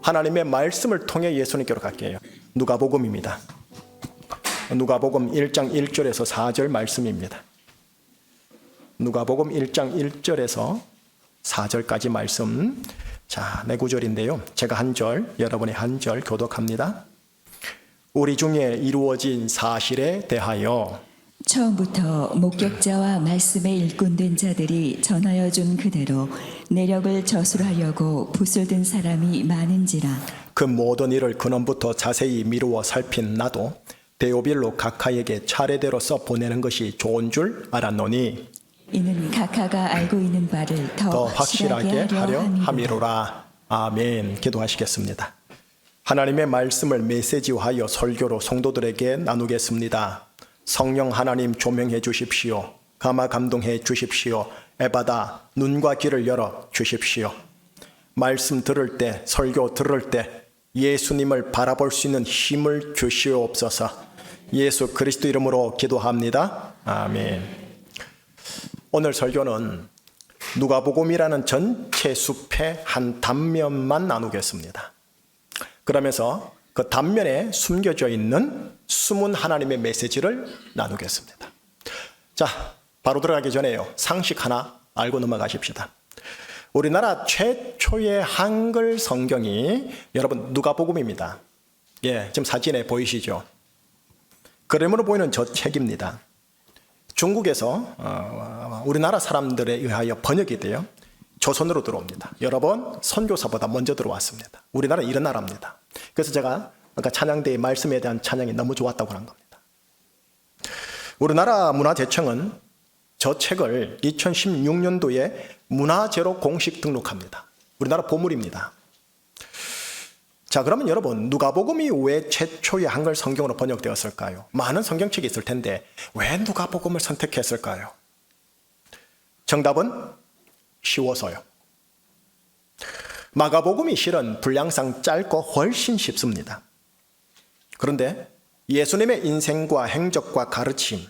하나님의 말씀을 통해 예수님께로 갈게요. 누가복음입니다. 누가복음 1장 1절에서 4절 말씀입니다. 누가복음 1장 1절에서 4절까지 말씀. 자, 네 구절인데요. 제가 한 절, 여러분이 한 절 교독합니다. 우리 중에 이루어진 사실에 대하여 처음부터 목격자와 말씀의 일꾼된 자들이 전하여 준 그대로 내력을 저술하려고 붓을 든 사람이 많은지라. 그 모든 일을 근원부터 자세히 미루어 살핀 나도 데오빌로 각하에게 차례대로 써 보내는 것이 좋은 줄 알았노니 이는 각하가 알고 있는 바를 더 확실하게 하려 함이로라. 아멘. 기도하시겠습니다. 하나님의 말씀을 메시지화하여 설교로 성도들에게 나누겠습니다. 성령 하나님 조명해 주십시오. 감화 감동해 주십시오. 에바다 눈과 귀를 열어 주십시오. 말씀 들을 때, 설교 들을 때 예수님을 바라볼 수 있는 힘을 주시옵소서. 예수 그리스도 이름으로 기도합니다. 아멘. 오늘 설교는 누가복음이라는 전체 숲의 한 단면만 나누겠습니다. 그러면서 그 단면에 숨겨져 있는 숨은 하나님의 메시지를 나누겠습니다. 자, 바로 들어가기 전에요. 상식 하나 알고 넘어가십시다. 우리나라 최초의 한글 성경이 여러분 누가복음입니다. 예, 지금 사진에 보이시죠? 그림으로 보이는 저 책입니다. 중국에서 우리나라 사람들에 의하여 번역이 돼요. 조선으로 들어옵니다. 여러분 선교사보다 먼저 들어왔습니다. 우리나라 이런 나라입니다. 그래서 제가 아까 찬양대의 말씀에 대한 찬양이 너무 좋았다고 하는 겁니다. 우리나라 문화재청은 저 책을 2016년도에 문화재로 공식 등록합니다. 우리나라 보물입니다. 자, 그러면 여러분 누가복음이 왜 최초의 한글 성경으로 번역되었을까요? 많은 성경책이 있을 텐데 왜 누가복음을 선택했을까요? 정답은 쉬워서요. 마가복음이 실은 분량상 짧고 훨씬 쉽습니다. 그런데 예수님의 인생과 행적과 가르침,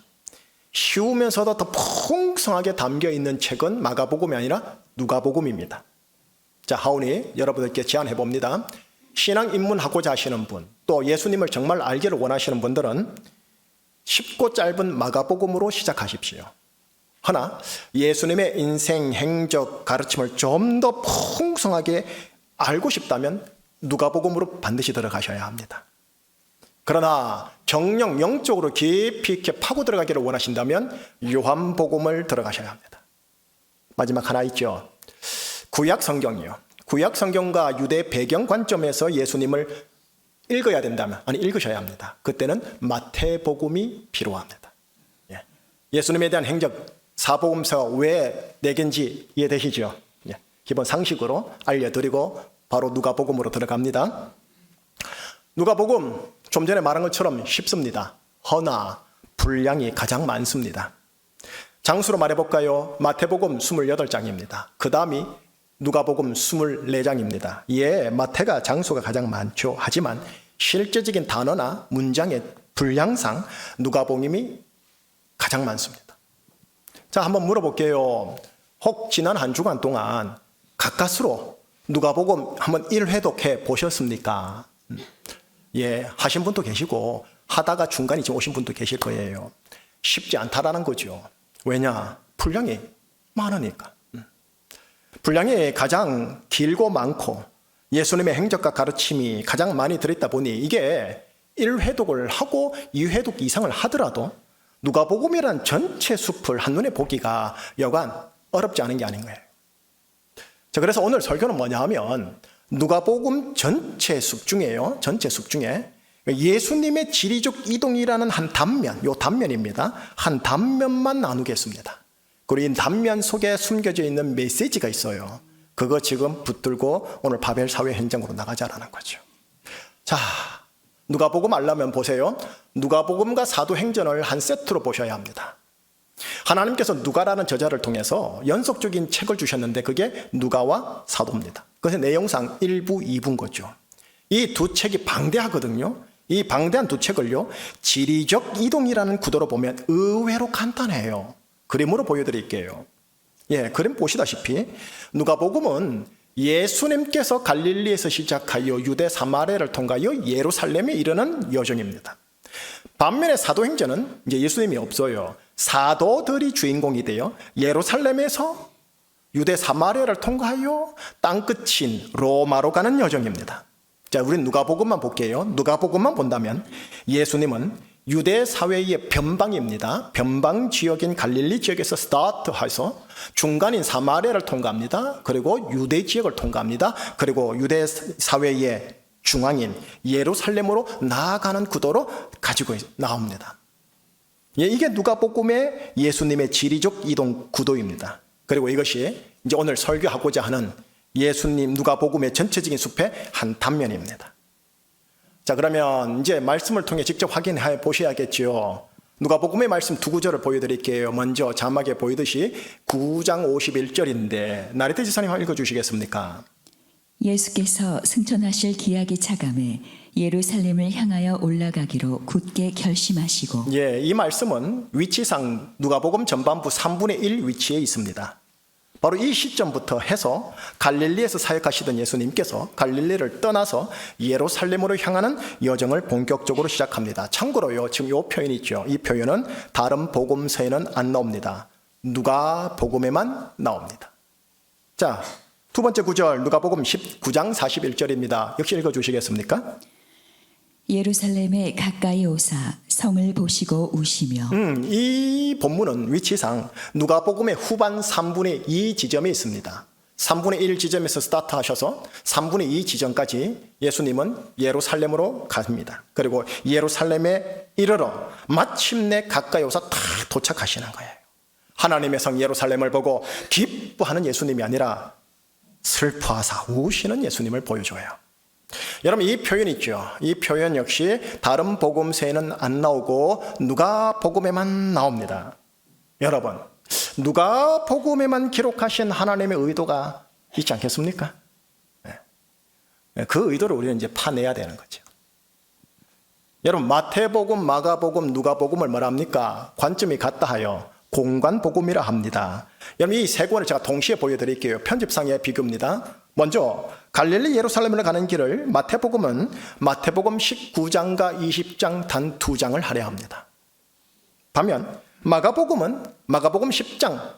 쉬우면서도 더 풍성하게 담겨 있는 책은 마가복음이 아니라 누가복음입니다. 자, 하오니 여러분들께 제안해 봅니다. 신앙 입문하고자 하시는 분, 또 예수님을 정말 알기를 원하시는 분들은 쉽고 짧은 마가복음으로 시작하십시오. 허나 예수님의 인생, 행적, 가르침을 좀 더 풍성하게 알고 싶다면 누가복음으로 반드시 들어가셔야 합니다. 그러나 정령 영적으로 깊이 있게 파고 들어가기를 원하신다면 요한복음을 들어가셔야 합니다. 마지막 하나 있죠. 구약 성경이요. 구약 성경과 유대 배경 관점에서 예수님을 읽어야 된다면, 아니 읽으셔야 합니다. 그때는 마태복음이 필요합니다. 예수님에 대한 행적, 사복음서가 왜 4개인지 이해되시죠? 기본 상식으로 알려드리고 바로 누가복음으로 들어갑니다. 누가복음 좀 전에 말한 것처럼 쉽습니다. 허나 분량이 가장 많습니다. 장수로 말해볼까요? 마태복음 28장입니다. 그 다음이 누가복음 24장입니다. 예, 마태가 장수가 가장 많죠. 하지만 실제적인 단어나 문장의 분량상 누가복음이 가장 많습니다. 자, 한번 물어볼게요. 혹 지난 한 주간 동안 가까스로 누가복음 한번 1회독해 보셨습니까? 예, 하신 분도 계시고 하다가 중간에 지금 오신 분도 계실 거예요. 쉽지 않다라는 거죠. 왜냐? 분량이 많으니까. 분량이 가장 길고 많고 예수님의 행적과 가르침이 가장 많이 들어있다 보니 이게 1회독을 하고 2회독 이상을 하더라도 누가복음이라는 전체 숲을 한눈에 보기가 여간 어렵지 않은 게 아닌 거예요. 자, 그래서 오늘 설교는 뭐냐 하면 누가복음 전체 숲 중에요. 전체 숲 중에 예수님의 지리적 이동이라는 한 단면, 요 단면입니다. 한 단면만 나누겠습니다. 그리고 이 단면 속에 숨겨져 있는 메시지가 있어요. 그거 지금 붙들고 오늘 바벨 사회 현장으로 나가자라는 거죠. 자, 누가복음 알려면 보세요. 누가복음과 사도행전을 한 세트로 보셔야 합니다. 하나님께서 누가라는 저자를 통해서 연속적인 책을 주셨는데 그게 누가와 사도입니다. 그래서 내용상 1부, 2부인 거죠. 이 두 책이 방대하거든요. 이 방대한 두 책을요, 지리적 이동이라는 구도로 보면 의외로 간단해요. 그림으로 보여드릴게요. 예, 그림 보시다시피 누가복음은 예수님께서 갈릴리에서 시작하여 유대 사마리아를 통하여 예루살렘에 이르는 여정입니다. 반면에 사도행전은 이제 예수님이 없어요. 사도들이 주인공이 되어 예루살렘에서 유대 사마리아를 통과하여 땅끝인 로마로 가는 여정입니다. 자, 우린 누가복음만 볼게요. 누가복음만 본다면 예수님은 유대 사회의 변방입니다. 변방 지역인 갈릴리 지역에서 스타트해서 중간인 사마리아를 통과합니다. 그리고 유대 지역을 통과합니다. 그리고 유대 사회의 중앙인 예루살렘으로 나아가는 구도로 가지고 나옵니다. 이게 누가복음의 예수님의 지리적 이동 구도입니다. 그리고 이것이 이제 오늘 설교하고자 하는 예수님 누가복음의 전체적인 숲의 한 단면입니다. 자, 그러면 이제 말씀을 통해 직접 확인해 보셔야겠죠. 누가복음의 말씀 두 구절을 보여드릴게요. 먼저 자막에 보이듯이 9장 51절인데 나리테 지사님 한번 읽어주시겠습니까? 예수께서 승천하실 기약이 차감해 예루살렘을 향하여 올라가기로 굳게 결심하시고. 예, 이 말씀은 위치상 누가복음 전반부 3분의 1 위치에 있습니다. 바로 이 시점부터 해서 갈릴리에서 사역하시던 예수님께서 갈릴리를 떠나서 예루살렘으로 향하는 여정을 본격적으로 시작합니다. 참고로요, 지금 이 표현이 있죠. 이 표현은 다른 복음서에는 안 나옵니다. 누가복음에만 나옵니다. 자, 두 번째 구절 누가복음 19장 41절입니다. 역시 읽어주시겠습니까? 예루살렘에 가까이 오사 성을 보시고 우시며. 이 본문은 위치상 누가복음의 후반 3분의 2 지점에 있습니다. 3분의 1 지점에서 스타트하셔서 3분의 2 지점까지 예수님은 예루살렘으로 갑니다. 그리고 예루살렘에 이르러 마침내 가까이 오사 다 도착하시는 거예요. 하나님의 성 예루살렘을 보고 기뻐하는 예수님이 아니라 슬퍼하사 우시는 예수님을 보여줘요. 여러분, 이 표현 있죠. 이 표현 역시 다른 복음서에는 안 나오고 누가복음에만 나옵니다. 여러분, 누가복음에만 기록하신 하나님의 의도가 있지 않겠습니까? 그 의도를 우리는 이제 파내야 되는 거죠. 여러분, 마태복음, 마가복음, 누가복음을 뭐랍니까? 관점이 같다 하여 공관복음이라 합니다. 여러분, 이 세 권을 제가 동시에 보여드릴게요. 편집상의 비교입니다. 먼저 갈릴리 예루살렘을 가는 길을 마태복음은 마태복음 19장과 20장 단 2장을 할애합니다. 반면 마가복음은 마가복음 10장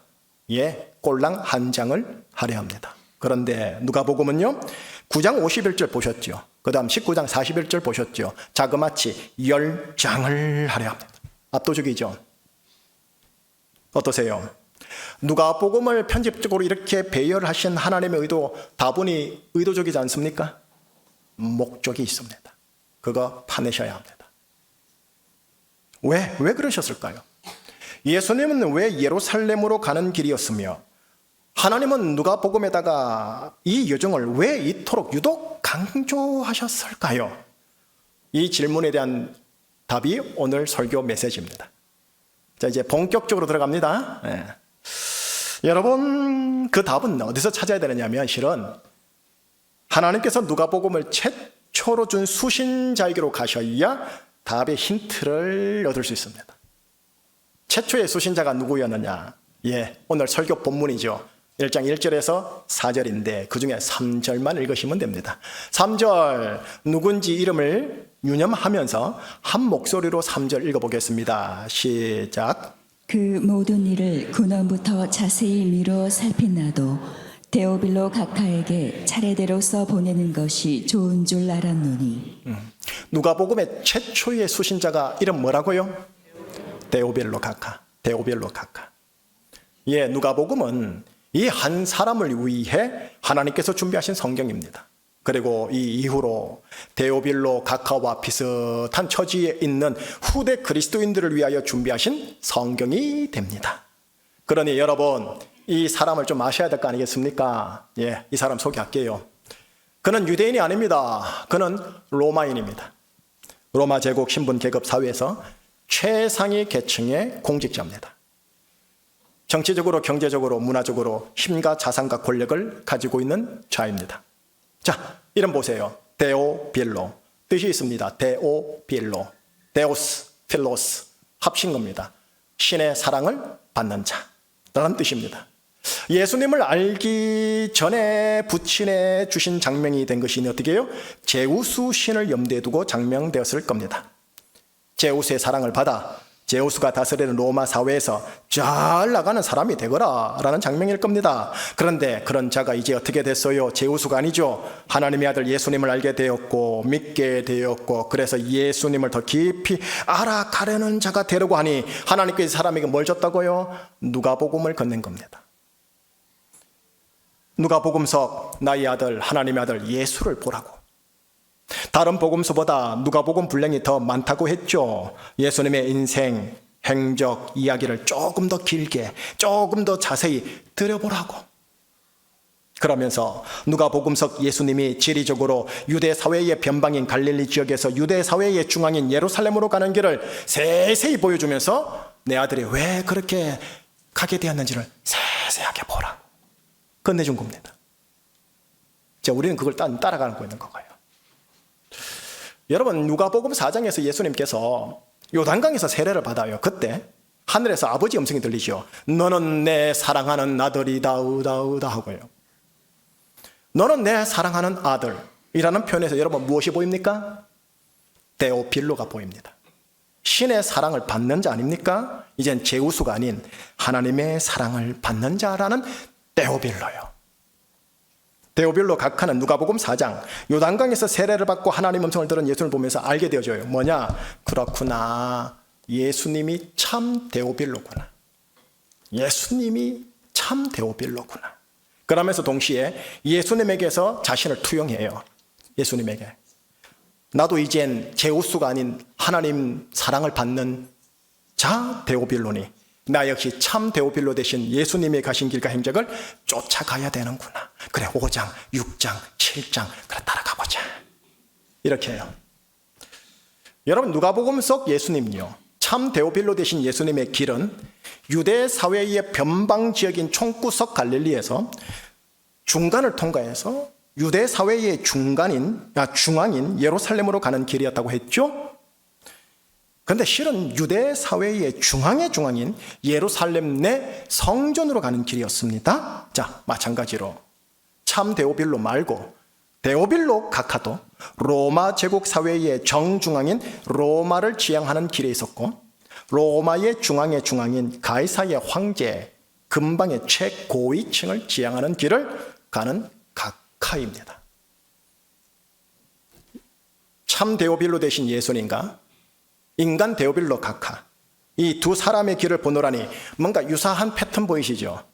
꼴랑 1장을 할애합니다. 그런데 누가복음은요 9장 51절 보셨죠? 그 다음 19장 41절 보셨죠? 자그마치 10장을 할애합니다. 압도적이죠? 어떠세요? 누가복음을 편집적으로 이렇게 배열하신 하나님의 의도, 다분히 의도적이지 않습니까? 목적이 있습니다. 그거 파내셔야 합니다. 왜 그러셨을까요? 예수님은 왜 예루살렘으로 가는 길이었으며 하나님은 누가복음에다가 이 여정을 왜 이토록 유독 강조하셨을까요? 이 질문에 대한 답이 오늘 설교 메시지입니다. 자, 이제 본격적으로 들어갑니다. 네. 여러분, 그 답은 어디서 찾아야 되느냐면 실은 하나님께서 누가복음을 최초로 준 수신자에게로 가셔야 답의 힌트를 얻을 수 있습니다. 최초의 수신자가 누구였느냐? 오늘 설교 본문이죠. 1장 1절에서 4절인데 그중에 3절만 읽으시면 됩니다. 3절 누군지 이름을 유념하면서 한 목소리로 3절 읽어보겠습니다. 시작. 그 모든 일을 근원부터 자세히 미뤄 살핀나도 데오빌로 각하에게 차례대로 써보내는 것이 좋은 줄 알았노니. 누가복음의 최초의 수신자가 이름 뭐라고요? 데오빌로 각하. 누가복음은 이 한 사람을 위해 하나님께서 준비하신 성경입니다. 그리고 이 이후로 데오빌로 각하와 비슷한 처지에 있는 후대 그리스도인들을 위하여 준비하신 성경이 됩니다. 그러니 여러분, 이 사람을 좀 아셔야 될 거 아니겠습니까? 이 사람 소개할게요. 그는 유대인이 아닙니다. 그는 로마인입니다. 로마 제국 신분 계급 사회에서 최상위 계층의 공직자입니다. 정치적으로, 경제적으로, 문화적으로 힘과 자산과 권력을 가지고 있는 자입니다. 자, 이름 보세요. 데오빌로. 뜻이 있습니다. 데오빌로. 데오스, 필로스. 합친 겁니다. 신의 사랑을 받는 자. 라는 뜻입니다. 예수님을 알기 전에 부친해 주신 장명이 된 것이 어떻게 해요? 제우스 신을 염두에 두고 장명되었을 겁니다. 제우스의 사랑을 받아 제우스가 다스리는 로마 사회에서 잘 나가는 사람이 되거라 라는 장명일 겁니다. 그런데 그런 자가 이제 어떻게 됐어요? 제우스가 아니죠. 하나님의 아들 예수님을 알게 되었고 믿게 되었고, 그래서 예수님을 더 깊이 알아가려는 자가 되려고 하니 하나님께서 사람에게 뭘 줬다고요? 누가복음을 건넨 겁니다. 누가복음서 나의 아들 하나님의 아들 예수를 보라고. 다른 복음서보다 누가복음 분량이 더 많다고 했죠. 예수님의 인생, 행적, 이야기를 조금 더 길게, 조금 더 자세히 들여보라고. 그러면서 누가복음서 예수님이 지리적으로 유대 사회의 변방인 갈릴리 지역에서 유대 사회의 중앙인 예루살렘으로 가는 길을 세세히 보여주면서 내 아들이 왜 그렇게 가게 되었는지를 세세하게 보라 건네준 겁니다. 우리는 그걸 따라가고 있는 거예요. 여러분, 누가복음 4장에서 예수님께서 요단강에서 세례를 받아요. 그때 하늘에서 아버지 음성이 들리죠. 너는 내 사랑하는 아들이다 으다 하고요. 너는 내 사랑하는 아들이라는 표현에서 여러분 무엇이 보입니까? 데오필로가 보입니다. 신의 사랑을 받는 자 아닙니까? 이젠 제우스가 아닌 하나님의 사랑을 받는 자라는 데오빌로요. 데오빌로 각하는 누가복음 4장 요단강에서 세례를 받고 하나님 음성을 들은 예수를 보면서 알게 되어져요. 뭐냐? 그렇구나. 예수님이 참 데오빌로구나. 예수님이 참 데오빌로구나. 그러면서 동시에 예수님에게서 자신을 투영해요. 예수님에게. 나도 이젠 제우스가 아닌 하나님 사랑을 받는 자 데오빌로니 나 역시 참 데오빌로 되신 예수님이 가신 길과 행적을 쫓아가야 되는구나. 그래 5장, 6장, 7장 그래 따라가보자. 이렇게 해요. 여러분, 누가복음 속 예수님요, 참 데오빌로 되신 예수님의 길은 유대 사회의 변방 지역인 총구석 갈릴리에서 중간을 통과해서 유대 사회의 중앙인 예루살렘으로 가는 길이었다고 했죠. 그런데 실은 유대 사회의 중앙의 중앙인 예루살렘 내 성전으로 가는 길이었습니다. 자, 마찬가지로 참 데오빌로 말고 데오빌로 각하도 로마 제국 사회의 정중앙인 로마를 지향하는 길에 있었고, 로마의 중앙의 중앙인 가이사의 황제 근방의 최고위층을 지향하는 길을 가는 각하입니다. 참 데오빌로 되신 예수님과 인간 데오빌로 각하, 이 두 사람의 길을 보노라니 뭔가 유사한 패턴 보이시죠?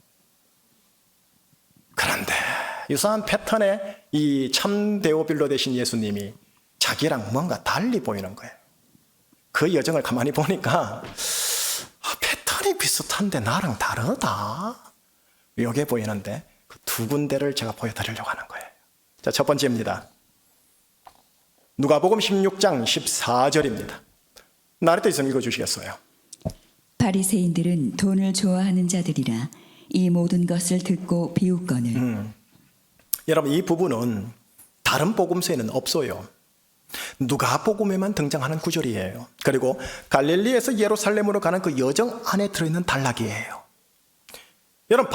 그런데 유사한 패턴에 이 참 데오빌로 되신 예수님이 자기랑 뭔가 달리 보이는 거예요. 그 여정을 가만히 보니까 패턴이 비슷한데 나랑 다르다. 이게 보이는데 그 두 군데를 제가 보여드리려고 하는 거예요. 자, 첫 번째입니다. 누가복음 16장 14절입니다. 나를 있으면 읽어주시겠어요? 바리새인들은 돈을 좋아하는 자들이라 이 모든 것을 듣고 비웃거늘. 여러분, 이 부분은 다른 복음서에는 없어요. 누가복음에만 등장하는 구절이에요. 그리고 갈릴리에서 예루살렘으로 가는 그 여정 안에 들어있는 단락이에요. 여러분,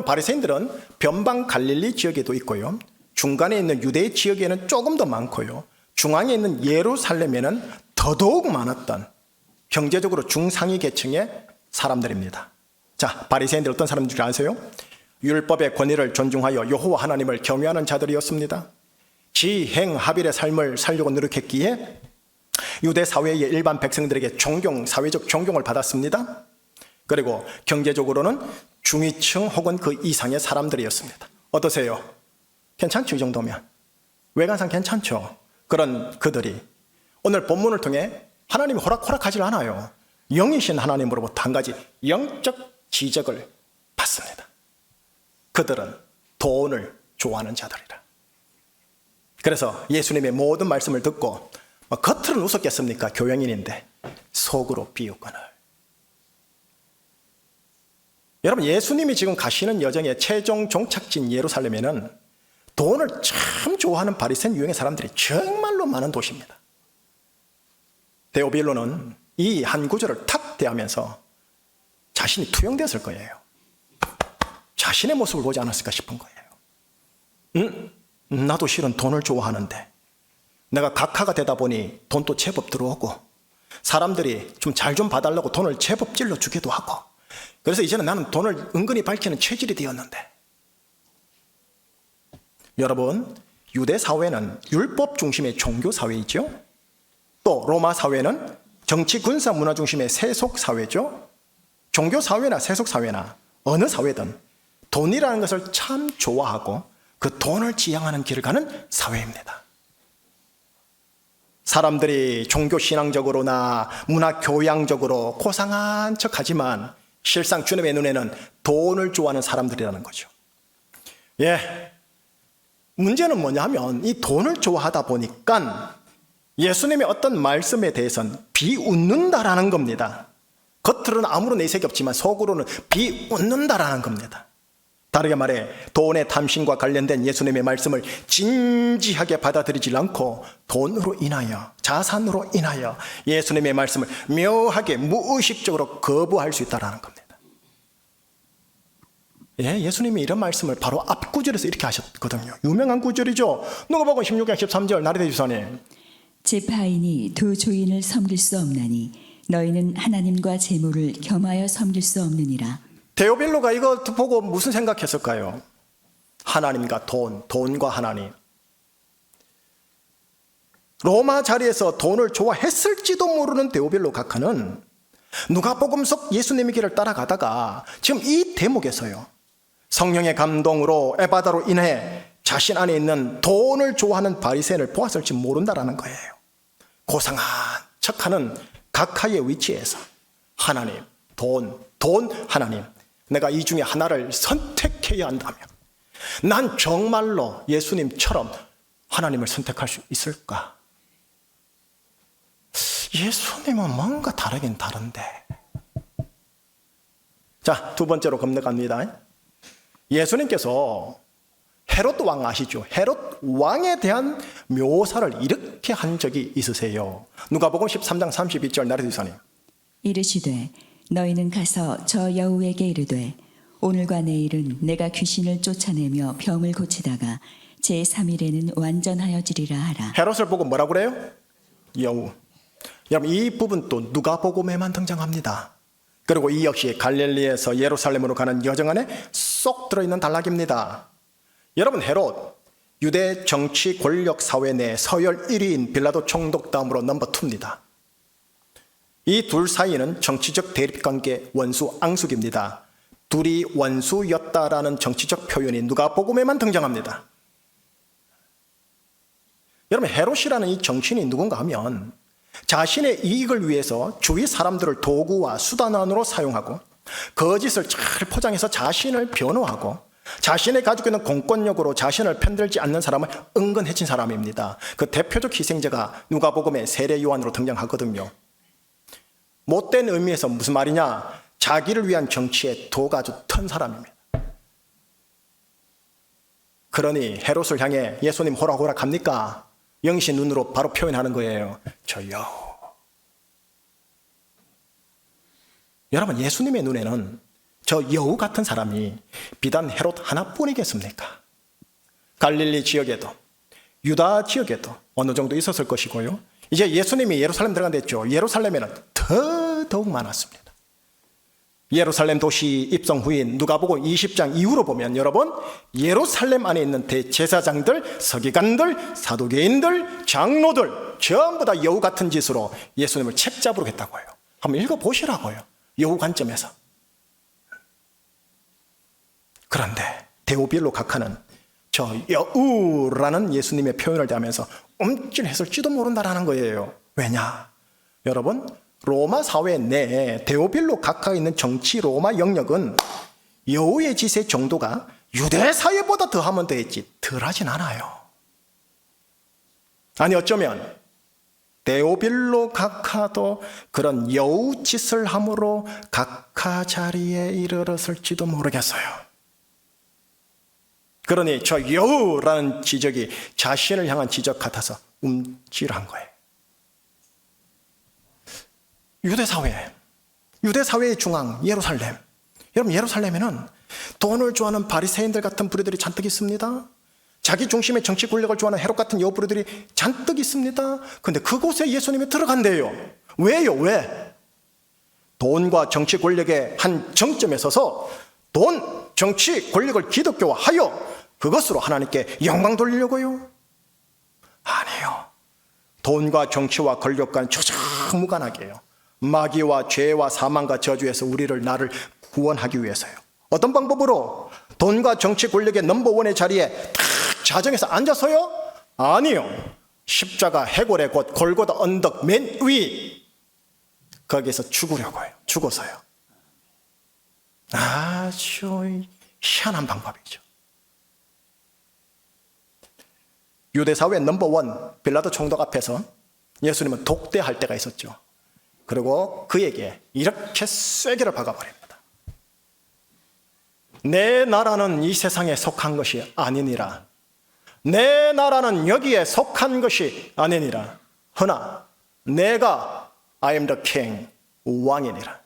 바리새인들은 변방 갈릴리 지역에도 있고요, 중간에 있는 유대 지역에는 조금 더 많고요, 중앙에 있는 예루살렘에는 더더욱 많았던 경제적으로 중상위 계층의 사람들입니다. 자, 바리새인들 어떤 사람들인지 아세요? 율법의 권위를 존중하여 여호와 하나님을 경외하는 자들이었습니다. 지행합일의 삶을 살려고 노력했기에 유대 사회의 일반 백성들에게 사회적 존경을 받았습니다. 그리고 경제적으로는 중위층 혹은 그 이상의 사람들이었습니다. 어떠세요? 괜찮죠? 이 정도면 외관상 괜찮죠? 그런 그들이 오늘 본문을 통해 하나님이 호락호락하지 않아요. 영이신 하나님으로부터 한 가지 영적 지적을 받습니다. 그들은 돈을 좋아하는 자들이라. 그래서 예수님의 모든 말씀을 듣고 겉으로는 웃었겠습니까? 교양인인데 속으로 비웃거늘. 여러분, 예수님이 지금 가시는 여정의 최종 종착지인 예루살렘에는 돈을 참 좋아하는 바리새인 유형의 사람들이 정말로 많은 도시입니다. 데오빌로는 이 한 구절을 탁 대하면서 자신이 투영되었을 거예요. 자신의 모습을 보지 않았을까 싶은 거예요. 나도 실은 돈을 좋아하는데 내가 각하가 되다 보니 돈도 제법 들어오고 사람들이 좀 잘 좀 봐달라고 돈을 제법 찔러주기도 하고 그래서 이제는 나는 돈을 은근히 밝히는 체질이 되었는데 여러분 유대 사회는 율법 중심의 종교 사회이죠. 또 로마 사회는 정치 군사 문화 중심의 세속 사회죠. 종교 사회나 세속 사회나 어느 사회든 돈이라는 것을 참 좋아하고 그 돈을 지향하는 길을 가는 사회입니다. 사람들이 종교신앙적으로나 문화교양적으로 고상한 척하지만 실상 주님의 눈에는 돈을 좋아하는 사람들이라는 거죠. 문제는 뭐냐 하면 이 돈을 좋아하다 보니까 예수님의 어떤 말씀에 대해서는 비웃는다라는 겁니다. 겉으로는 아무런 내색이 없지만 속으로는 비웃는다라는 겁니다. 다르게 말해 돈의 탐심과 관련된 예수님의 말씀을 진지하게 받아들이지 않고 돈으로 인하여 자산으로 인하여 예수님의 말씀을 묘하게 무의식적으로 거부할 수 있다는 겁니다. 예수님이 이런 말씀을 바로 앞 구절에서 이렇게 하셨거든요. 유명한 구절이죠. 누가복음 16장 13절 나리대 주사님. 지파인이 두 주인을 섬길 수 없나니 너희는 하나님과 재물을 겸하여 섬길 수 없느니라. 데오빌로가 이거 보고 무슨 생각했을까요? 하나님과 돈, 돈과 하나님. 로마 자리에서 돈을 좋아했을지도 모르는 데오빌로 각하는 누가복음 속 예수님의 길을 따라가다가 지금 이 대목에서요. 성령의 감동으로 에바다로 인해 자신 안에 있는 돈을 좋아하는 바리새인을 보았을지 모른다라는 거예요. 고상한 척하는 각하의 위치에서 하나님, 돈, 하나님. 내가 이 중에 하나를 선택해야 한다면 난 정말로 예수님처럼 하나님을 선택할 수 있을까? 예수님은 뭔가 다르긴 다른데. 자, 두 번째로 건너갑니다. 예수님께서 헤롯 왕 아시죠? 헤롯 왕에 대한 묘사를 이렇게 한 적이 있으세요. 누가복음 13장 32절 나리대사님. 이르시되 너희는 가서 저 여우에게 이르되 오늘과 내일은 내가 귀신을 쫓아내며 병을 고치다가 제3일에는 완전하여지리라 하라. 헤롯을 보고 뭐라고 그래요? 여우. 여러분 이 부분 또 누가복음에만 등장합니다. 그리고 이 역시 갈릴리에서 예루살렘으로 가는 여정 안에 쏙 들어있는 단락입니다. 여러분 헤롯 유대 정치 권력 사회 내 서열 1위인 빌라도 총독 다음으로 넘버 2입니다. 이 둘 사이는 정치적 대립관계 원수 앙숙입니다. 둘이 원수였다라는 정치적 표현이 누가복음에만 등장합니다. 여러분 헤롯이라는 이 정치인이 누군가 하면 자신의 이익을 위해서 주위 사람들을 도구와 수단으로 사용하고 거짓을 잘 포장해서 자신을 변호하고 자신의 가지고 있는 공권력으로 자신을 편들지 않는 사람을 은근해친 사람입니다. 그 대표적 희생자가 누가복음의 세례 요한으로 등장하거든요. 못된 의미에서 무슨 말이냐? 자기를 위한 정치에 도가 아주 턴 사람입니다. 그러니 헤롯을 향해 예수님 호락호락 합니까? 영신 눈으로 바로 표현하는 거예요. 저요. 여러분 예수님의 눈에는 저 여우 같은 사람이 비단 헤롯 하나뿐이겠습니까? 갈릴리 지역에도 유다 지역에도 어느 정도 있었을 것이고요. 이제 예수님이 예루살렘 들어간댔죠. 예루살렘에는 더더욱 많았습니다. 예루살렘 도시 입성 후인 누가복음 20장 이후로 보면 여러분 예루살렘 안에 있는 대제사장들, 서기관들, 사두개인들, 장로들 전부 다 여우 같은 짓으로 예수님을 책잡으러 했다고 해요. 한번 읽어보시라고요. 여우 관점에서. 그런데 데오빌로 각하는 저 여우라는 예수님의 표현을 대하면서 움찔했을지도 모른다라는 거예요. 왜냐? 여러분 로마 사회 내에 데오빌로 각하에 있는 정치 로마 영역은 여우의 짓의 정도가 유대 사회보다 더하면 더했지 덜하진 않아요. 아니 어쩌면 데오빌로 각하도 그런 여우 짓을 함으로 각하 자리에 이르렀을지도 모르겠어요. 그러니 저 여우라는 지적이 자신을 향한 지적 같아서 움찔한 거예요. 유대사회의 중앙 예루살렘. 여러분 예루살렘에는 돈을 좋아하는 바리새인들 같은 부류들이 잔뜩 있습니다. 자기 중심의 정치 권력을 좋아하는 헤롯 같은 여부류들이 잔뜩 있습니다. 근데 그곳에 예수님이 들어간대요. 왜요? 왜? 돈과 정치 권력의 한 정점에 서서 돈, 정치, 권력을 기독교화하여 그것으로 하나님께 영광 돌리려고요? 아니에요. 돈과 정치와 권력과는 조장무관하게요. 마귀와 죄와 사망과 저주에서 나를 구원하기 위해서요. 어떤 방법으로? 돈과 정치 권력의 넘버원의 자리에 딱 자정해서 앉아서요? 아니요. 십자가 해골의 곳 골고다 언덕 맨 위, 거기에서 죽으려고요. 죽어서요. 아주 희한한 방법이죠. 유대사회 넘버원 빌라도 총독 앞에서 예수님은 독대할 때가 있었죠. 그리고 그에게 이렇게 쐐기를 박아버립니다. 내 나라는 이 세상에 속한 것이 아니니라. 내 나라는 여기에 속한 것이 아니니라. 허나 내가 I am the king, 왕이니라.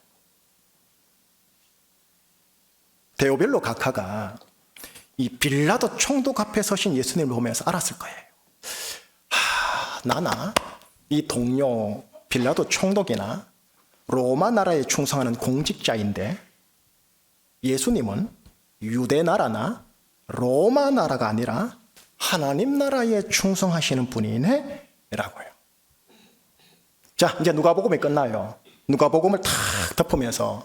데오빌로 각하가 이 빌라도 총독 앞에 서신 예수님을 보면서 알았을 거예요. 나나 이 동료 빌라도 총독이나 로마 나라에 충성하는 공직자인데 예수님은 유대 나라나 로마 나라가 아니라 하나님 나라에 충성하시는 분이네 라고요. 자, 이제 누가복음이 끝나요. 누가복음을 탁 덮으면서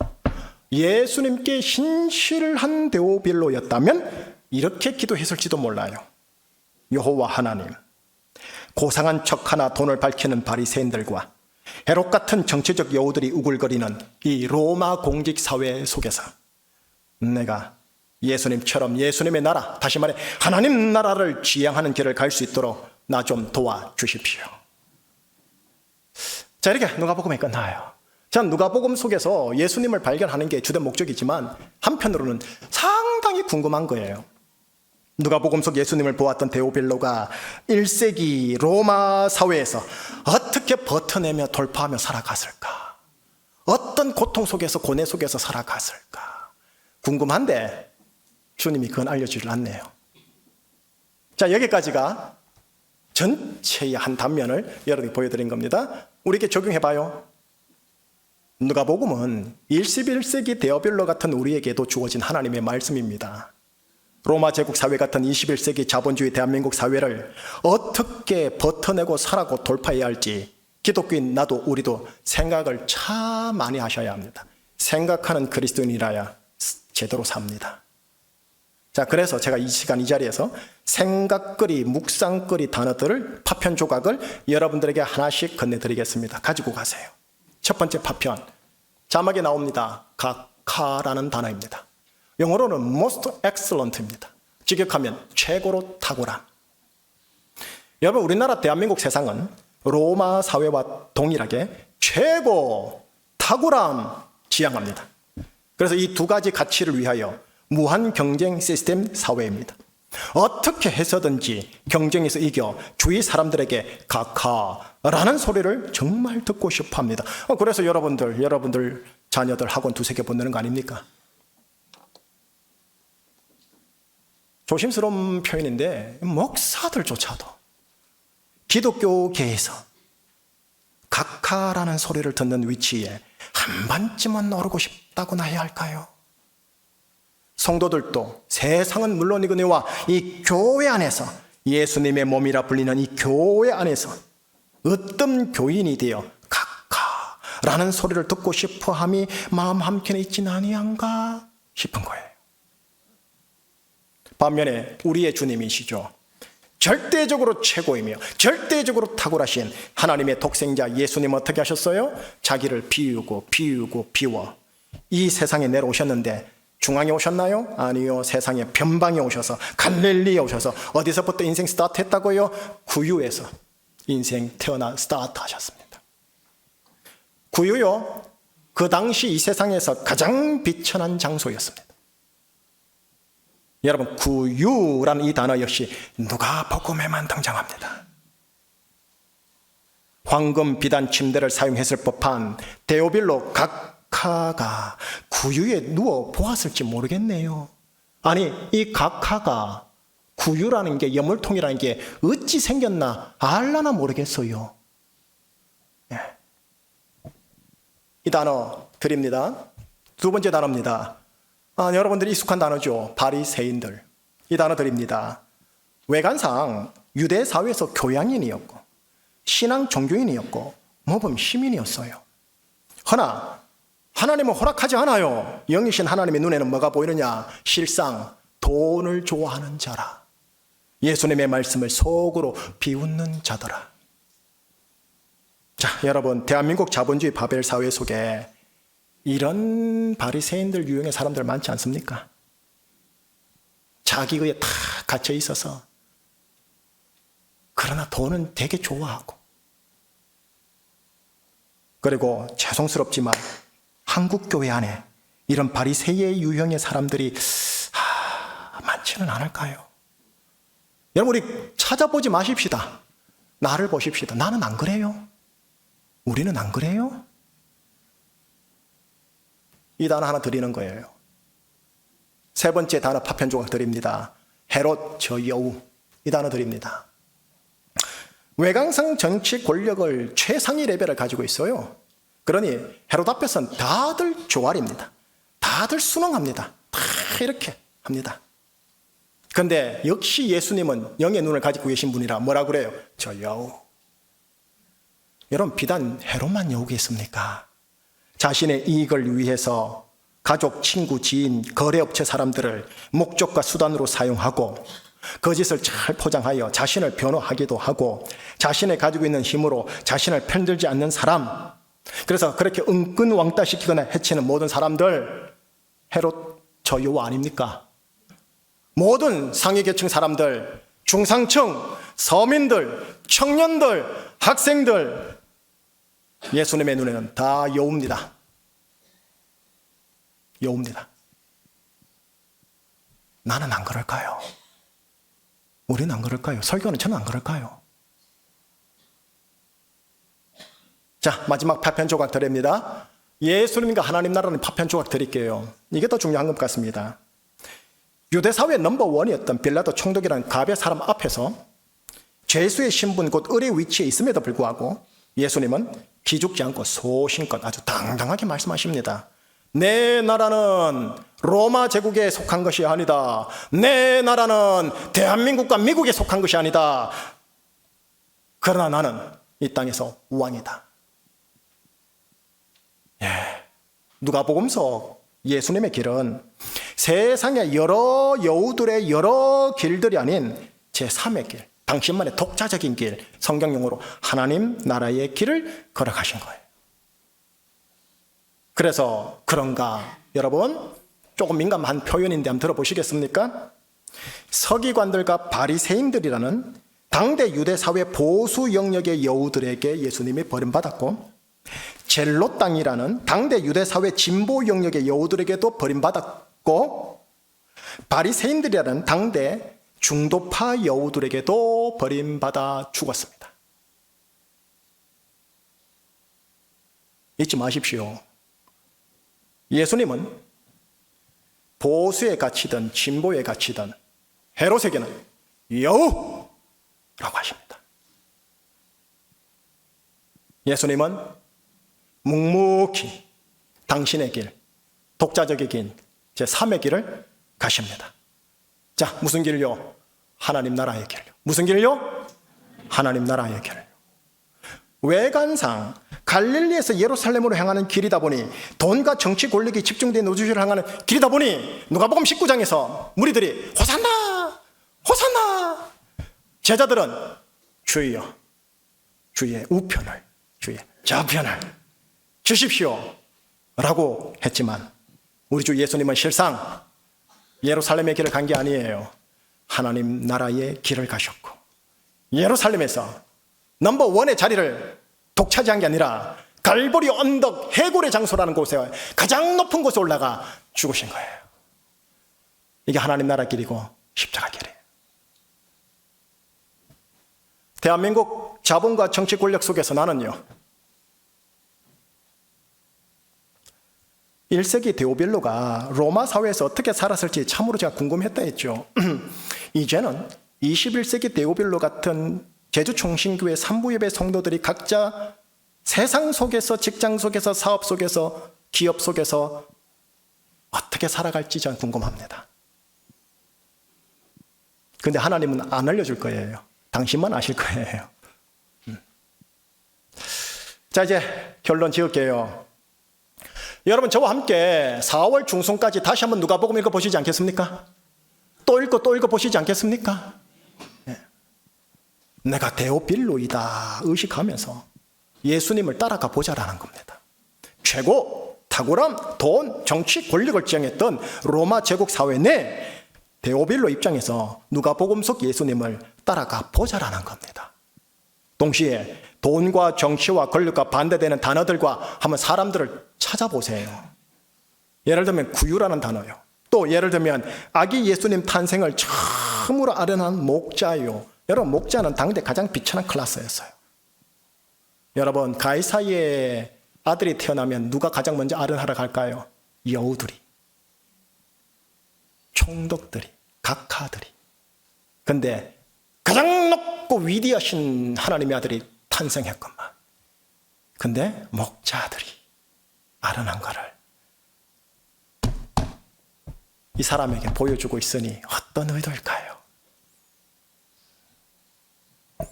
예수님께 신실한 데오빌로였다면 이렇게 기도했을지도 몰라요. 여호와 하나님, 고상한 척하나 돈을 밝히는 바리새인들과 헤롯 같은 정치적 여우들이 우글거리는 이 로마 공직 사회 속에서 내가 예수님처럼 예수님의 나라, 다시 말해 하나님 나라를 지향하는 길을 갈 수 있도록 나 좀 도와주십시오. 자, 이렇게 누가복음이 끝나요. 자, 누가복음 속에서 예수님을 발견하는 게 주된 목적이지만 한편으로는 상당히 궁금한 거예요. 누가복음 속 예수님을 보았던 데오빌로가 1세기 로마 사회에서 어떻게 버텨내며 돌파하며 살아갔을까? 어떤 고통 속에서 고뇌 속에서 살아갔을까? 궁금한데 주님이 그건 알려주질 않네요. 자, 여기까지가 전체의 한 단면을 여러분이 보여드린 겁니다. 우리에게 적용해봐요. 누가복음은 21세기 데오빌로 같은 우리에게도 주어진 하나님의 말씀입니다. 로마 제국 사회 같은 21세기 자본주의 대한민국 사회를 어떻게 버텨내고 살아고 돌파해야 할지 기독교인 나도 우리도 생각을 참 많이 하셔야 합니다. 생각하는 그리스도인이라야 제대로 삽니다. 자, 그래서 제가 이 시간 이 자리에서 생각거리, 묵상거리 단어들을 파편 조각을 여러분들에게 하나씩 건네드리겠습니다. 가지고 가세요. 첫 번째 파편, 자막에 나옵니다. 각하라는 단어입니다. 영어로는 most excellent입니다. 직역하면 최고로 탁월함. 여러분, 우리나라 대한민국 세상은 로마 사회와 동일하게 최고 탁월함 지향합니다. 그래서 이 두 가지 가치를 위하여 무한 경쟁 시스템 사회입니다. 어떻게 해서든지 경쟁에서 이겨 주위 사람들에게 각하라는 소리를 정말 듣고 싶어 합니다. 그래서 여러분들 자녀들 학원 두세 개 보내는 거 아닙니까? 조심스러운 표현인데 목사들조차도 기독교계에서 각하라는 소리를 듣는 위치에 한 번쯤은 오르고 싶다고나 해야 할까요? 성도들도 세상은 물론이거니와 이 교회 안에서 예수님의 몸이라 불리는 이 교회 안에서 어떤 교인이 되어 각하라는 소리를 듣고 싶어함이 마음 한켠에 있지는 아니한가 싶은 거예요. 반면에 우리의 주님이시죠. 절대적으로 최고이며 절대적으로 탁월하신 하나님의 독생자 예수님은 어떻게 하셨어요? 자기를 비우고 비워 이 세상에 내려오셨는데 중앙에 오셨나요? 아니요. 세상에 변방에 오셔서 갈릴리에 오셔서 어디서부터 인생 스타트 했다고요? 구유에서 인생 태어나 스타트 하셨습니다. 구유요, 그 당시 이 세상에서 가장 비천한 장소였습니다. 여러분, 구유라는 이 단어 역시 누가복음에만 등장합니다. 황금 비단 침대를 사용했을 법한 데오빌로 각하가 구유에 누워 보았을지 모르겠네요. 아니, 이 각하가 구유라는 게, 여물통이라는 게 어찌 생겼나 알라나 모르겠어요. 예. 이 단어 드립니다. 두 번째 단어입니다. 여러분들이 익숙한 단어죠. 바리새인들. 이 단어 드립니다. 외관상 유대 사회에서 교양인이었고 신앙 종교인이었고 모범 시민이었어요. 허나 하나님은 허락하지 않아요. 영이신 하나님의 눈에는 뭐가 보이느냐? 실상 돈을 좋아하는 자라. 예수님의 말씀을 속으로 비웃는 자더라. 자, 여러분, 대한민국 자본주의 바벨 사회 속에 이런 바리새인들 유형의 사람들 많지 않습니까? 자기 의에 다 갇혀 있어서, 그러나 돈은 되게 좋아하고, 그리고 죄송스럽지만 한국 교회 안에 이런 바리새의 유형의 사람들이 많지는 않을까요? 여러분, 우리 찾아보지 마십시다. 나를 보십시다. 나는 안 그래요. 우리는 안 그래요? 이 단어 하나 드리는 거예요. 세 번째 단어 파편 조각 드립니다. 헤롯 저 여우. 이 단어 드립니다. 외관상 정치 권력을 최상위 레벨을 가지고 있어요. 그러니 헤롯 앞에서는 다들 조알입니다. 다들 순응합니다. 다 이렇게 합니다. 그런데 역시 예수님은 영의 눈을 가지고 계신 분이라 뭐라 그래요? 저 여우. 여러분, 비단 헤롯만 여우겠습니까? 자신의 이익을 위해서 가족, 친구, 지인, 거래업체 사람들을 목적과 수단으로 사용하고 거짓을 잘 포장하여 자신을 변호하기도 하고 자신의 가지고 있는 힘으로 자신을 편들지 않는 사람, 그래서 그렇게 은근 왕따시키거나 해치는 모든 사람들, 헤롯 저 여우 아닙니까? 모든 상위계층 사람들, 중상층, 서민들, 청년들, 학생들, 예수님의 눈에는 다 여우입니다. 여우입니다. 나는 안 그럴까요? 우리는 안 그럴까요? 설교는 저는 안 그럴까요? 자, 마지막 파편 조각 드립니다. 예수님과 하나님 나라는 파편 조각 드릴게요. 이게 더 중요한 것 같습니다. 유대사회 넘버원이었던 빌라도 총독이라는 갑의 사람 앞에서 죄수의 신분 곧 을의 위치에 있음에도 불구하고 예수님은 기죽지 않고 소신껏 아주 당당하게 말씀하십니다. 내 나라는 로마 제국에 속한 것이 아니다. 내 나라는 대한민국과 미국에 속한 것이 아니다. 그러나 나는 이 땅에서 왕이다. 누가복음서 예수님의 길은 세상의 여러 여우들의 여러 길들이 아닌 제3의 길, 당신만의 독자적인 길, 성경용어로 하나님 나라의 길을 걸어가신 거예요. 그래서 그런가, 여러분, 조금 민감한 표현인데 한번 들어보시겠습니까? 서기관들과 바리새인들이라는 당대 유대 사회 보수 영역의 여우들에게 예수님이 버림받았고, 젤롯 땅이라는 당대 유대 사회 진보 영역의 여우들에게도 버림받았고, 바리새인들이라는 당대 중도파 여우들에게도 버림받아 죽었습니다. 잊지 마십시오. 예수님은 보수에 갇히든 진보에 갇히든 헤롯에게는 여우라고 하십니다. 예수님은 묵묵히 당신의 길, 독자적인 길, 제3의 길을 가십니다. 자, 무슨 길요? 하나님 나라의 길요. 무슨 길요? 하나님 나라의 길. 외관상 갈릴리에서 예루살렘으로 향하는 길이다 보니, 돈과 정치 권력이 집중된 우주를 향하는 길이다 보니, 누가복음 19장에서 무리들이 호산나! 호산나! 제자들은 주여, 주의 우편을, 주의 좌편을 주십시오 라고 했지만, 우리 주 예수님은 실상 예루살렘의 길을 간 게 아니에요. 하나님 나라의 길을 가셨고, 예루살렘에서 넘버원의 자리를 독차지한 게 아니라 갈보리 언덕 해골의 장소라는 곳에 가장 높은 곳에 올라가 죽으신 거예요. 이게 하나님 나라 길이고 십자가 길이에요. 대한민국 자본과 정치 권력 속에서 나는요, 1세기 데오빌로가 로마 사회에서 어떻게 살았을지 참으로 제가 궁금했다 했죠. 이제는 21세기 데오빌로 같은 제주총신교회 산부예배 성도들이 각자 세상 속에서, 직장 속에서, 사업 속에서, 기업 속에서 어떻게 살아갈지 저는 궁금합니다. 근데 하나님은 안 알려줄 거예요. 당신만 아실 거예요. 자, 이제 결론 지을게요. 여러분, 저와 함께 4월 중순까지 다시 한번 누가복음 읽어보시지 않겠습니까? 또 읽고 또 읽어보시지 않겠습니까? 네. 내가 데오빌로이다 의식하면서 예수님을 따라가 보자라는 겁니다. 최고, 탁월함, 돈, 정치, 권력을 지향했던 로마 제국 사회 내 데오빌로 입장에서 누가복음 속 예수님을 따라가 보자라는 겁니다. 동시에 돈과 정치와 권력과 반대되는 단어들과 한번 사람들을 찾아보세요. 예를 들면 구유라는 단어요. 또 예를 들면 아기 예수님 탄생을 처음으로 아련한 목자요. 여러분, 목자는 당대 가장 비천한 클래스였어요. 여러분, 가히 사이에 아들이 태어나면 누가 가장 먼저 아련하러 갈까요? 여우들이, 총독들이, 각하들이. 근데 가장 높고 위대하신 하나님의 아들이 탄생했건만. 근데 목자들이 아련한 것을 이 사람에게 보여주고 있으니 어떤 의도일까요?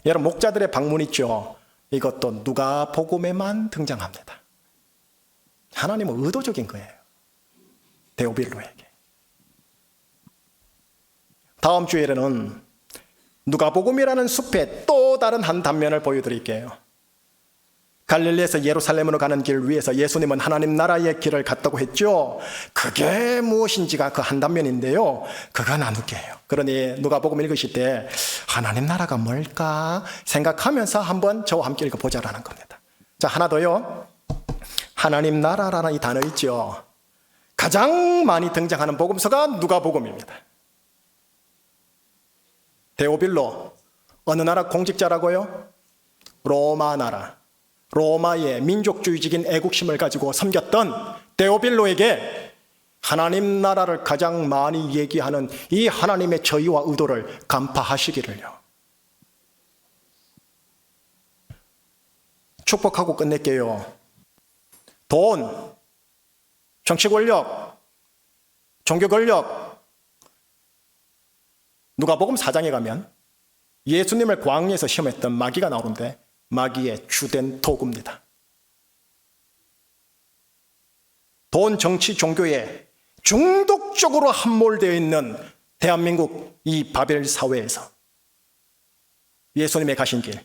여러분, 목자들의 방문 있죠? 이것도 누가복음에만 등장합니다. 하나님은 의도적인 거예요. 데오빌로에게. 다음 주에는 누가복음이라는 숲의 또 다른 한 단면을 보여드릴게요. 갈릴리에서 예루살렘으로 가는 길 위에서 예수님은 하나님 나라의 길을 갔다고 했죠. 그게 무엇인지가 그 한 단면인데요. 그거 나눌게요. 그러니 누가복음 읽으실 때 하나님 나라가 뭘까 생각하면서 한번 저와 함께 읽어보자라는 겁니다. 자, 하나 더요. 하나님 나라라는 이 단어 있죠. 가장 많이 등장하는 복음서가 누가복음입니다. 데오빌로, 어느 나라 공직자라고요? 로마 나라. 로마의 민족주의적인 애국심을 가지고 섬겼던 데오빌로에게 하나님 나라를 가장 많이 얘기하는 이 하나님의 저희와 의도를 간파하시기를요. 축복하고 끝낼게요. 돈, 정치 권력, 종교 권력. 누가복음 4장에 가면 예수님을 광야에서 시험했던 마귀가 나오는데 마귀의 주된 도구입니다. 돈, 정치, 종교에 중독적으로 함몰되어 있는 대한민국 이 바벨 사회에서 예수님의 가신 길,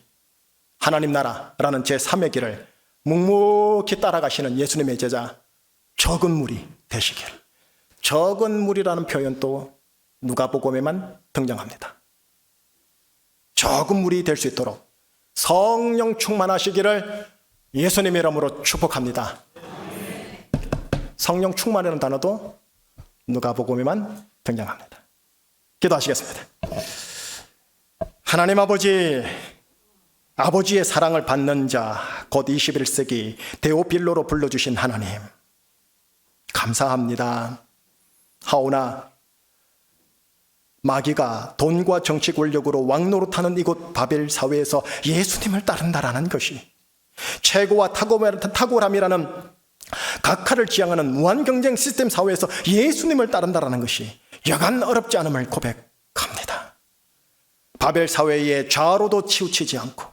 하나님 나라라는 제3의 길을 묵묵히 따라가시는 예수님의 제자 적은 무리 되시길. 적은 무리라는 표현도 누가복음에만 등장합니다. 적은 무리 될 수 있도록 성령 충만하시기를 예수님의 이름으로 축복합니다. 성령 충만이라는 단어도 누가복음에만 등장합니다. 기도하시겠습니다. 하나님 아버지, 아버지의 사랑을 받는 자, 곧 21세기 데오빌로로 불러주신 하나님, 감사합니다. 하오나 마귀가 돈과 정치 권력으로 왕노릇하는 이곳 바벨 사회에서 예수님을 따른다라는 것이 최고와 탁월함이라는 각하를 지향하는 무한경쟁 시스템 사회에서 예수님을 따른다라는 것이 여간 어렵지 않음을 고백합니다. 바벨 사회의 좌로도 치우치지 않고,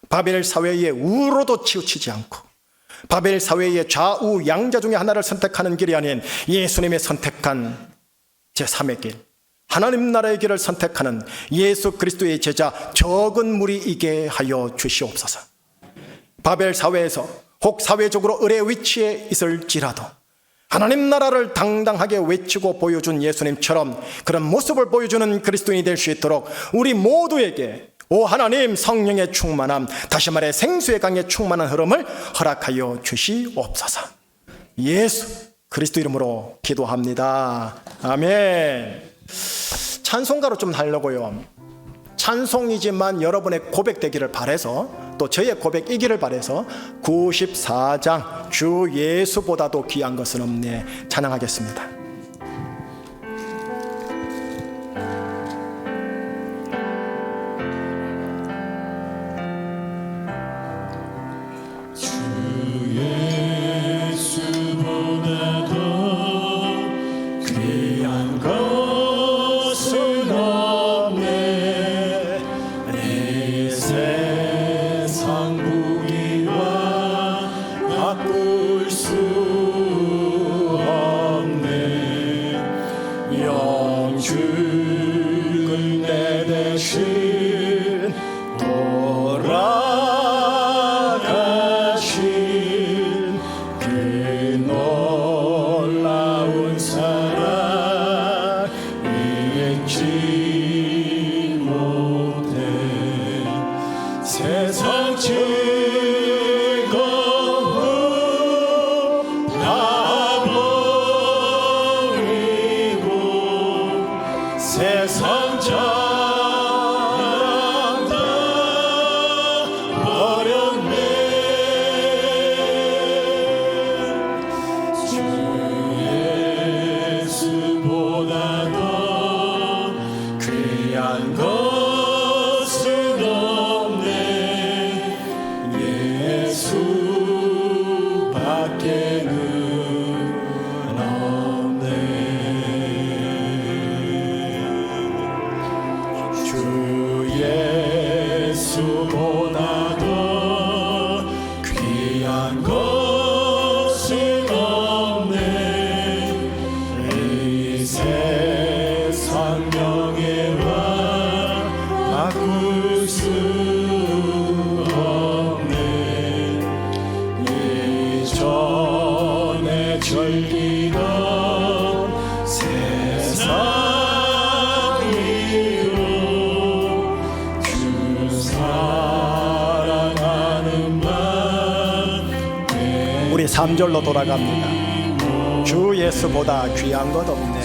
바벨 사회의 우로도 치우치지 않고, 바벨 사회의 좌우 양자 중에 하나를 선택하는 길이 아닌 예수님의 선택한 제3의 길, 하나님 나라의 길을 선택하는 예수 그리스도의 제자 적은 무리이게 하여 주시옵소서. 바벨 사회에서 혹 사회적으로 을의 위치에 있을지라도 하나님 나라를 당당하게 외치고 보여준 예수님처럼 그런 모습을 보여주는 그리스도인이 될 수 있도록 우리 모두에게 오 하나님 성령의 충만함, 다시 말해 생수의 강의 충만한 흐름을 허락하여 주시옵소서. 예수 그리스도 이름으로 기도합니다. 아멘. 찬송가로 좀 하려고요. 찬송이지만 여러분의 고백되기를 바라서 또 저의 고백이기를 바라서 94장 주 예수보다도 귀한 것은 없네 찬양하겠습니다. 세상 즐거움 다 버리고 세상 자랑 다 버렸네. 주 예수보다 더 귀한 것은 없네. 예수밖에는 없네. 주 예수보다 더 귀한 것은 없네. 이 세상 명예와 바꿀 수 없네. 이전에 즐기던 세상 위로 주 사랑하는 맘 우리 3절로 돌아갑니다. 주 예수보다 귀한 것 없네.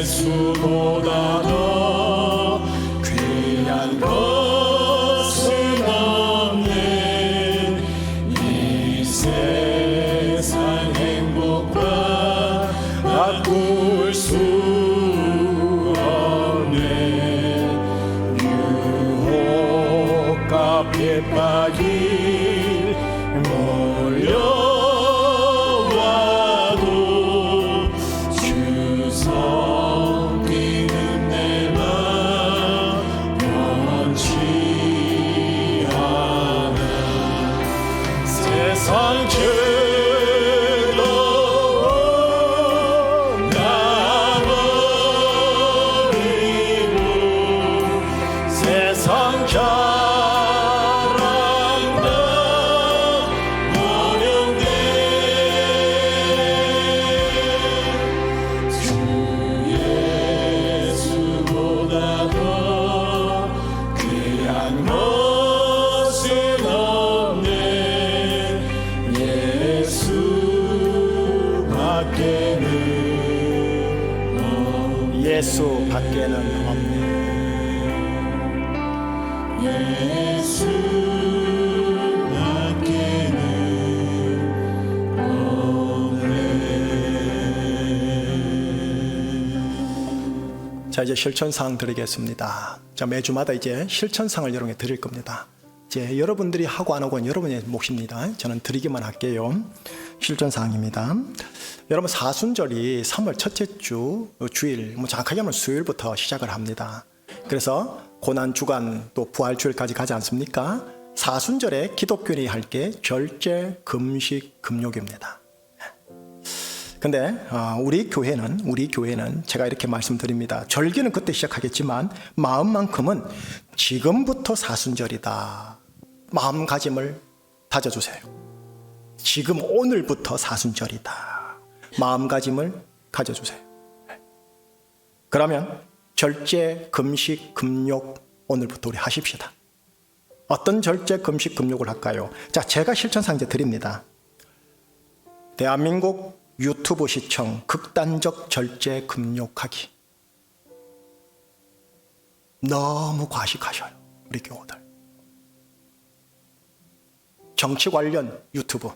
예수보다 더 귀한 것은 없네. 이 세상 행복과 바꿀 수 없네. 유혹과 핍박이 몰려와도 주 섬기는 내 맘 변치 않아. 세상 즐거움 다 버리고 세상 자랑 다 버렸네. 주 예수보다 더 귀한 것은 없네. 예수밖에는 예수밖에는 없네. 자, 이제 실천사항 드리겠습니다. 자, 매주마다 이제 실천사항을 여러분께 드릴 겁니다. 이제 여러분들이 하고 안 하고는 여러분의 몫입니다. 저는 드리기만 할게요. 실천사항입니다. 여러분, 사순절이 3월 첫째 주 주일, 정확하게 하면 수요일부터 시작을 합니다. 그래서 고난주간 또 부활주일까지 가지 않습니까? 사순절에 기독교인이 할 게 절제, 금식, 금욕입니다. 근데 우리 교회는 제가 이렇게 말씀드립니다. 절기는 그때 시작하겠지만 마음만큼은 지금부터 사순절이다. 마음가짐을 다져주세요. 지금 오늘부터 사순절이다. 마음가짐을 가져주세요. 그러면 절제, 금식, 금욕 오늘부터 우리 하십시다. 어떤 절제, 금식, 금욕을 할까요? 자, 제가 실천사항 이제 드립니다. 대한민국 유튜브 시청 극단적 절제 금욕하기. 너무 과식하셔요, 우리 교우들. 정치 관련 유튜브,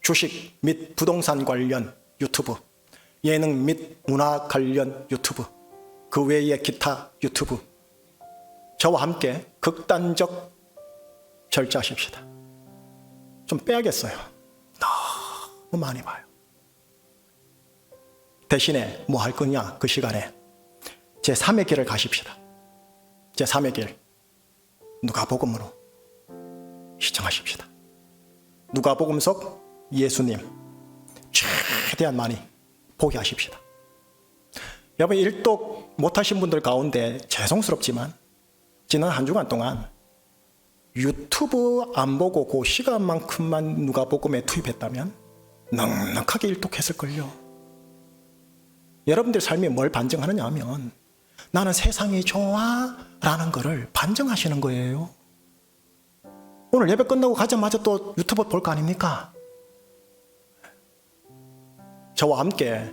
주식 및 부동산 관련 유튜브, 예능 및 문화 관련 유튜브, 그 외의 기타 유튜브, 저와 함께 극단적 절제하십시다. 좀 빼야겠어요. 너무 많이 봐요. 대신에 뭐 할 거냐, 그 시간에 제3의 길을 가십시다. 제3의 길, 누가복음으로 시청하십시다. 누가복음 속 예수님 최대한 많이 보게 하십시다. 여러분, 일독 못하신 분들 가운데 죄송스럽지만 지난 한 주간 동안 유튜브 안 보고 그 시간만큼만 누가복음에 투입했다면 넉넉하게 일독했을걸요. 여러분들 삶이 뭘 반증하느냐 하면 나는 세상이 좋아 라는 거를 반증하시는 거예요. 오늘 예배 끝나고 가자마자 또 유튜브 볼 거 아닙니까? 저와 함께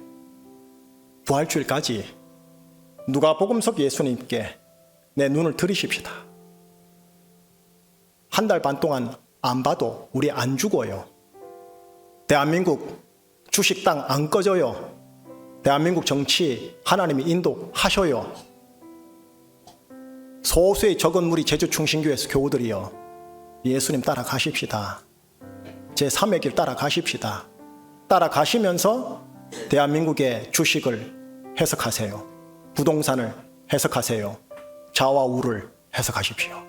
부활주일까지 누가복음 속 예수님께 내 눈을 들이십시다. 한 달 반 동안 안 봐도 우리 안 죽어요. 대한민국 주식당 안 꺼져요. 대한민국 정치 하나님이 인도하셔요. 소수의 적은 무리 제주 충신교회 교우들이요, 예수님 따라가십시다. 제3의 길 따라가십시다. 따라가시면서 대한민국의 주식을 해석하세요. 부동산을 해석하세요. 좌와 우를 해석하십시오.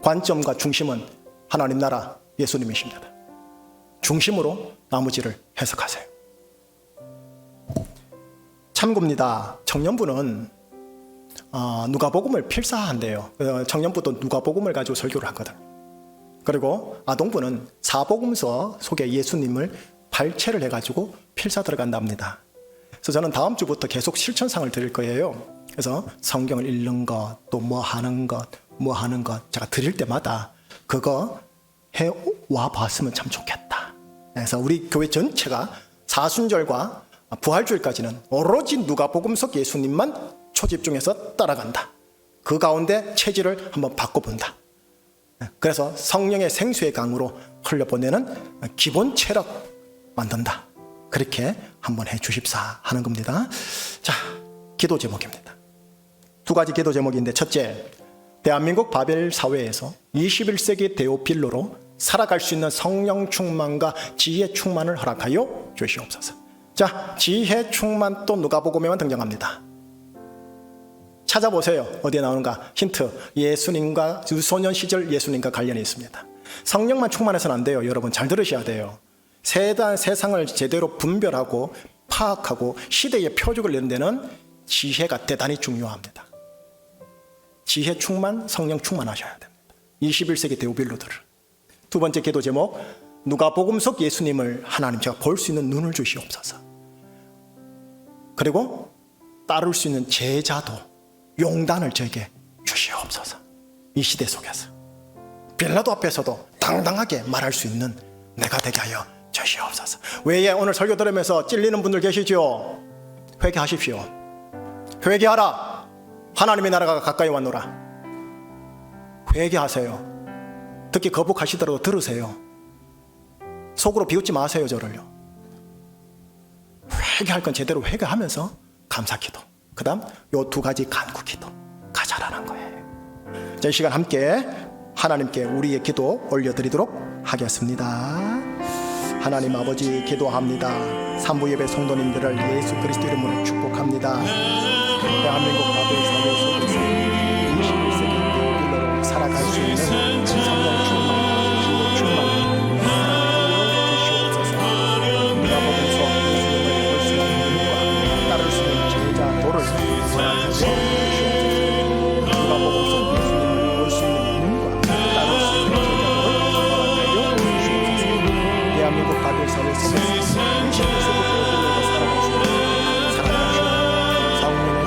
관점과 중심은 하나님 나라 예수님이십니다. 중심으로 나머지를 해석하세요. 참고입니다. 청년부는 누가복음을 필사한대요. 청년부도 누가복음을 가지고 설교를 하거든. 그리고 아동부는 사복음서 속에 예수님을 발췌를 해가지고 필사 들어간답니다. 그래서 저는 다음 주부터 계속 실천상을 드릴 거예요. 그래서 성경을 읽는 것, 또 뭐 하는 것 제가 드릴 때마다 그거 해와 봤으면 참 좋겠다. 그래서 우리 교회 전체가 사순절과 부활주일까지는 오로지 누가복음 속 예수님만 초집중해서 따라간다. 그 가운데 체질을 한번 바꿔본다. 그래서 성령의 생수의 강으로 흘려보내는 기본 체력 만든다. 그렇게 한번 해 주십사 하는 겁니다. 자, 기도 제목입니다. 두 가지 기도 제목인데, 첫째, 대한민국 바벨 사회에서 21세기 데오필로로 살아갈 수 있는 성령 충만과 지혜 충만을 허락하여 주시옵소서. 자, 지혜 충만 또 누가복음에만 등장합니다. 찾아보세요. 어디에 나오는가? 힌트. 예수님과 유소년 시절 예수님과 관련이 있습니다. 성령만 충만해서는 안 돼요. 여러분 잘 들으셔야 돼요. 세상을 제대로 분별하고 파악하고 시대의 표적을 내는 데는 지혜가 대단히 중요합니다. 지혜 충만, 성령 충만하셔야 됩니다. 21세기 데오빌로들을. 두 번째 기도 제목, 누가복음 속 예수님을 하나님 제가 볼 수 있는 눈을 주시옵소서. 그리고 따를 수 있는 제자도, 용단을 저에게 주시옵소서. 이 시대 속에서 빌라도 앞에서도 당당하게 말할 수 있는 내가 되게 하여 주시옵소서. 외에 오늘 설교 들으면서 찔리는 분들 계시죠? 회개하십시오. 회개하라. 하나님의 나라가 가까이 왔노라. 회개하세요. 듣기 거북하시더라도 들으세요. 속으로 비웃지 마세요. 저를요. 회개할 건 제대로 회개하면서 감사기도, 그 다음 요 두 가지 간구기도 가자라는 거예요. 자, 이 시간 함께 하나님께 우리의 기도 올려드리도록 하겠습니다. 하나님 아버지, 기도합니다. 산부예배 성도님들을 예수 그리스도 이름으로 축복합니다. 대한민국 바벨 사회 속에서 21세기 데오빌로로 살아갈 수 있는 성령 충만과 지혜 충만을 주시옵소서. 누가복음 속 예수님을 볼 수 있는 눈과 따를 수 있는 제자 도를 허락하여 주시옵소서. 누가복음 속 예수님을 볼 수 있는 눈과 따를 수 있는 제자 도를 허락하여 주시옵소서. 대한민국 바벨 사회 속에서 21세기 데오빌로로 살아갈 수 있는 성령의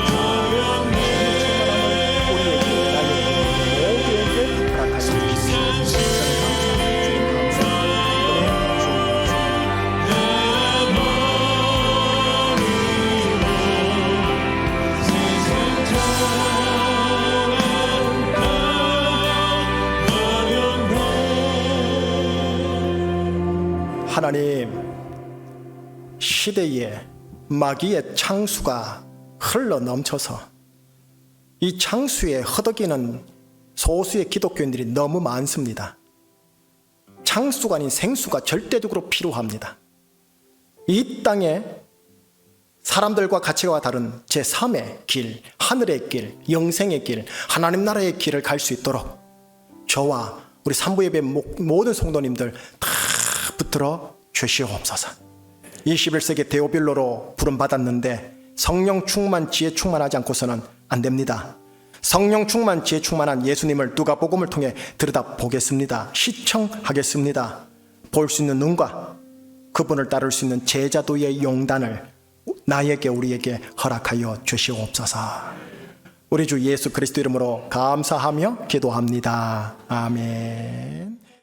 하나님, 시대에 마귀의 창수가 흘러 넘쳐서 이 창수에 허덕이는 소수의 기독교인들이 너무 많습니다. 창수가 아닌 생수가 절대적으로 필요합니다. 이 땅에 사람들과 가치가 다른 제3의 길, 하늘의 길, 영생의 길, 하나님 나라의 길을 갈 수 있도록 저와 우리 산부예배 모든 성도님들 다 붙들어 주시옵소서. 21세기 데오빌로로 부름받았는데 성령 충만, 지혜 충만하지 않고서는 안 됩니다. 성령 충만, 지혜 충만한 예수님을 누가복음을 통해 들여다보겠습니다. 시청하겠습니다. 볼 수 있는 눈과 그분을 따를 수 있는 제자도의 용단을 나에게, 우리에게 허락하여 주시옵소서. 우리 주 예수 그리스도 이름으로 감사하며 기도합니다. 아멘.